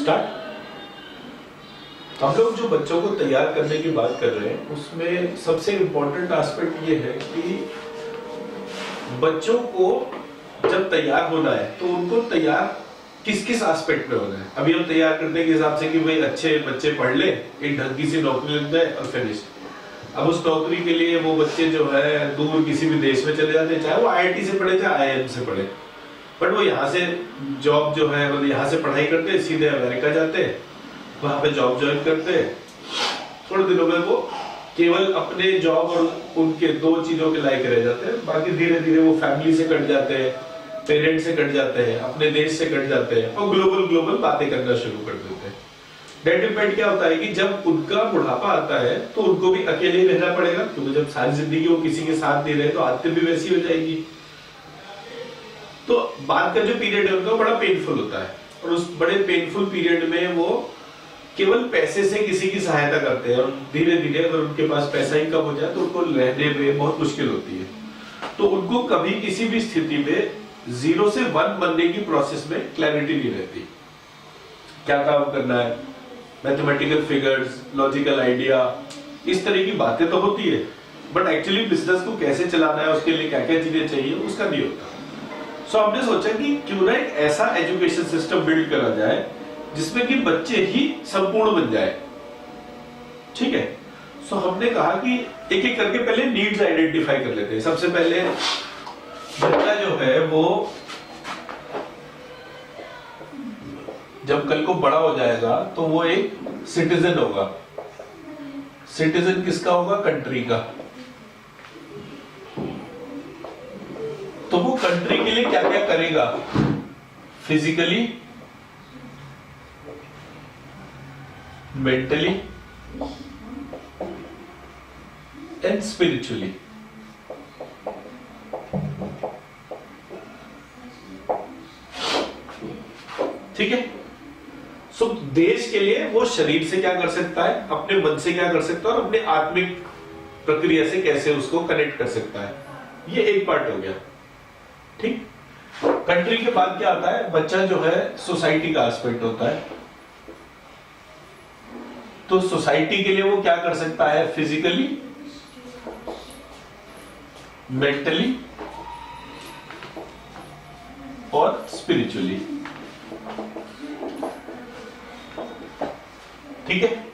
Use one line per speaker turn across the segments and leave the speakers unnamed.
Start. हम लोग जो बच्चों को तैयार करने की बात कर रहे हैं उसमें सबसे इम्पोर्टेंट एस्पेक्ट ये है कि बच्चों को जब तैयार होना है तो उनको तैयार किस किस एस्पेक्ट में होना है। अभी हम तैयार करने के हिसाब से कि भाई अच्छे बच्चे पढ़ ले, एक ढंग की सी नौकरी लग जाए और फिनिश। अब उस नौकरी के लिए वो बच्चे जो है दूर किसी भी देश में चले जाते हैं, चाहे वो IIT से पढ़े चाहे IIM से पढ़े, बट वो यहाँ से जॉब जो है मतलब यहाँ से पढ़ाई करते सीधे अमेरिका जाते, वहां पे जॉब ज्वाइन करते, थोड़े दिनों में वो केवल अपने जॉब और उनके दो चीजों के लायक रह जाते हैं। बाकी धीरे धीरे वो फैमिली से कट जाते हैं, पेरेंट्स से कट जाते हैं, अपने देश से कट जाते हैं और ग्लोबल बातें करना शुरू कर देते हैं। डेट इम्पैक्ट क्या होता है कि जब उनका बुढ़ापा आता है तो उनको भी अकेले ही रहना पड़ेगा, क्योंकि जब सारी जिंदगी वो किसी के साथ नहीं रहे तो आदतें भी वैसी हो जाएगी। तो बाद का जो पीरियड है उनका बड़ा पेनफुल होता है और उस बड़े पेनफुल पीरियड में वो केवल पैसे से किसी की सहायता करते हैं और धीरे धीरे अगर उनके पास पैसा ही कम हो जाए तो उनको रहने में बहुत मुश्किल होती है। तो उनको कभी किसी भी स्थिति में 0 से 1 बनने की प्रोसेस में क्लैरिटी नहीं रहती। क्या काम करना है, मैथमेटिकल फिगर्स, लॉजिकल आइडिया, इस तरह की बातें तो होती है, बट एक्चुअली बिजनेस को कैसे चलाना है, उसके लिए क्या क्या चीजें चाहिए, उसका नहीं होता। सो हमने सोचा कि क्यों ना एक ऐसा एजुकेशन सिस्टम बिल्ड करा जाए जिसमें कि बच्चे ही संपूर्ण बन जाए। ठीक है, सो हमने कहा कि एक एक करके पहले नीड्स आइडेंटिफाई कर लेते हैं। सबसे पहले बच्चा जो है वो जब कल को बड़ा हो जाएगा तो वो एक सिटीजन होगा। सिटीजन किसका होगा? कंट्री का। तो वो कंट्री के लिए क्या क्या करेगा? Physically, mentally and spiritually. ठीक है, सो देश के लिए वो शरीर से क्या कर सकता है, अपने मन से क्या कर सकता है और अपने आत्मिक प्रक्रिया से कैसे उसको कनेक्ट कर सकता है। ये एक पार्ट हो गया। ठीक, कंट्री के बाद क्या आता है? बच्चा जो है सोसाइटी का एस्पेक्ट होता है। तो सोसाइटी के लिए वो क्या कर सकता है? फिजिकली, मेंटली और स्पिरिचुअली। ठीक है,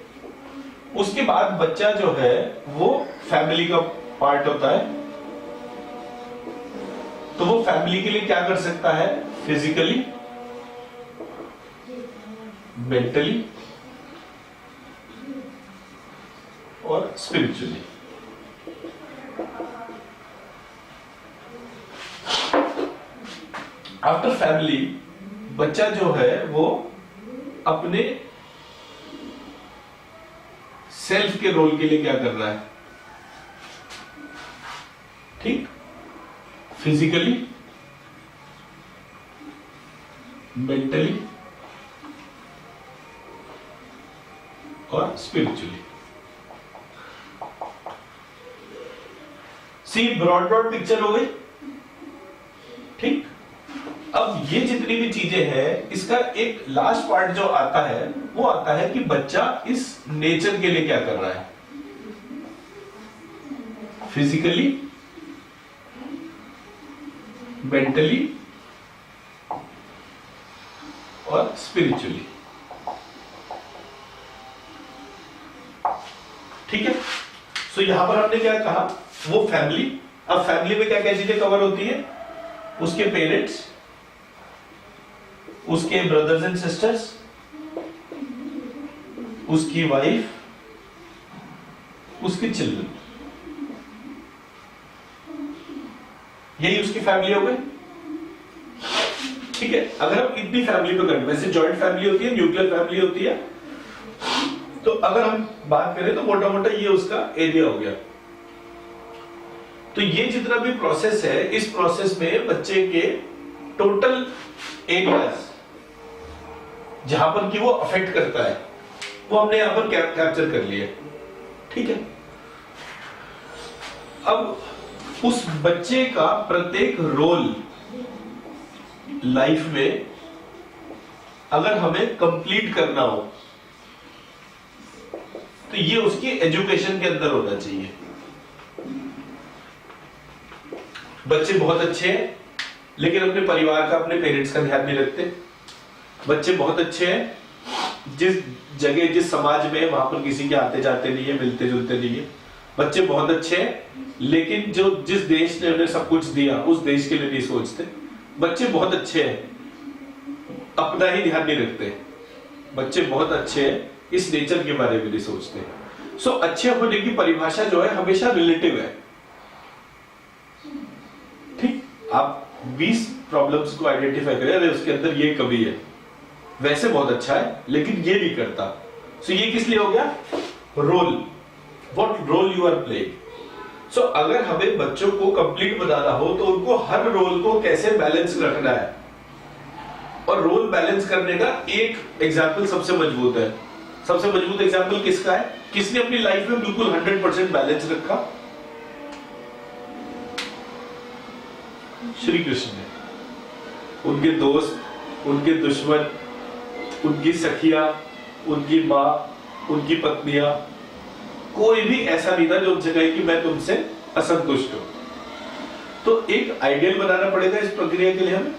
उसके बाद बच्चा जो है वो फैमिली का पार्ट होता है। तो वो फैमिली के लिए क्या कर सकता है? फिजिकली, मेंटली और स्पिरिचुअली। आफ्टर फैमिली बच्चा जो है वो अपने सेल्फ के रोल के लिए क्या कर रहा है? ठीक, फिजिकली, मेंटली और स्पिरिचुअली। सी ब्रॉड पिक्चर हो गई। ठीक, अब ये जितनी भी चीजें हैं इसका एक लास्ट पार्ट जो आता है वो आता है कि बच्चा इस नेचर के लिए क्या कर रहा है? फिजिकली, मेंटली और स्पिरिचुअली। ठीक है, सो यहां पर हमने क्या कहा? वो फैमिली। अब फैमिली में क्या क्या चीजें कवर होती है? उसके पेरेंट्स, उसके ब्रदर्स एंड सिस्टर्स, उसकी वाइफ, उसके चिल्ड्रन। यही उसकी फैमिली हो गई। ठीक है, अगर हम इतनी फैमिली पे करें, वैसे जॉइंट फैमिली होती है, न्यूक्लियर फैमिली होती है, तो अगर हम बात करें तो मोटा मोटा ये उसका एरिया हो गया। तो ये जितना भी प्रोसेस है, इस प्रोसेस में बच्चे के टोटल एरियाज जहां पर कि वो अफेक्ट करता है वो हमने यहां पर कैप्चर कर लिया। ठीक है, अब उस बच्चे का प्रत्येक रोल लाइफ में अगर हमें कंप्लीट करना हो तो ये उसकी एजुकेशन के अंदर होना चाहिए। बच्चे बहुत अच्छे हैं लेकिन अपने परिवार का, अपने पेरेंट्स का ध्यान नहीं रखते। बच्चे बहुत अच्छे हैं, जिस जगह जिस समाज में वहां पर किसी के आते जाते नहीं है, मिलते जुलते नहीं है। बच्चे बहुत अच्छे हैं लेकिन जो जिस देश ने उन्हें सब कुछ दिया उस देश के लिए नहीं सोचते। बच्चे बहुत अच्छे हैं, अपना ही ध्यान नहीं रखते। बच्चे बहुत अच्छे हैं, इस नेचर के बारे में नहीं सोचते। सो अच्छे होने की परिभाषा जो है हमेशा रिलेटिव है। ठीक, आप 20 प्रॉब्लम्स को आइडेंटिफाई करें, अरे उसके अंदर ये कमी है, वैसे बहुत अच्छा है लेकिन ये नहीं करता। सो ये किस लिए हो गया? Role, what role you are playing. So अगर हमें बच्चों को कंप्लीट बनाना हो तो उनको हर रोल को कैसे बैलेंस रखना है, और रोल बैलेंस करने का एक एग्जाम्पल सबसे मजबूत है। सबसे मजबूत एग्जाम्पल किसका है? किसने अपनी लाइफ में बिल्कुल 100% बैलेंस रखा? श्री कृष्ण ने। उनके दोस्त, उनके दुश्मन, उनकी सखियां, उनकी मां, उनकी पत्नियां, कोई भी ऐसा नहीं था जो उनसे कहे कि मैं तुमसे असंतुष्ट हूं। तो एक आइडियल बनाना पड़ेगा इस प्रक्रिया के लिए हमें।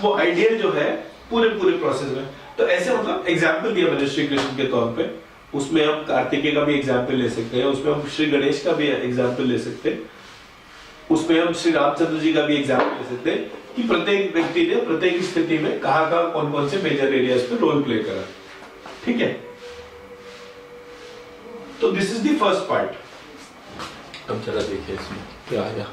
वो आइडियल जो है पूरे प्रोसेस में, तो ऐसे मतलब एग्जाम्पल दिया मैंने श्री कृष्ण के तौर पे, उसमें हम कार्तिकेय का भी एग्जाम्पल ले सकते हैं, उसमें हम श्री गणेश का भी एग्जाम्पल ले सकते हैं, उसमें हम श्री रामचंद्र जी का भी एग्जाम्पल ले सकते हैं कि प्रत्येक व्यक्ति ने प्रत्येक स्थिति में कहां कौन कौन से मेजर एरियाज पे रोल प्ले करा। ठीक है, तो this is the first part. अब जरा देखिए इसमें क्या आया।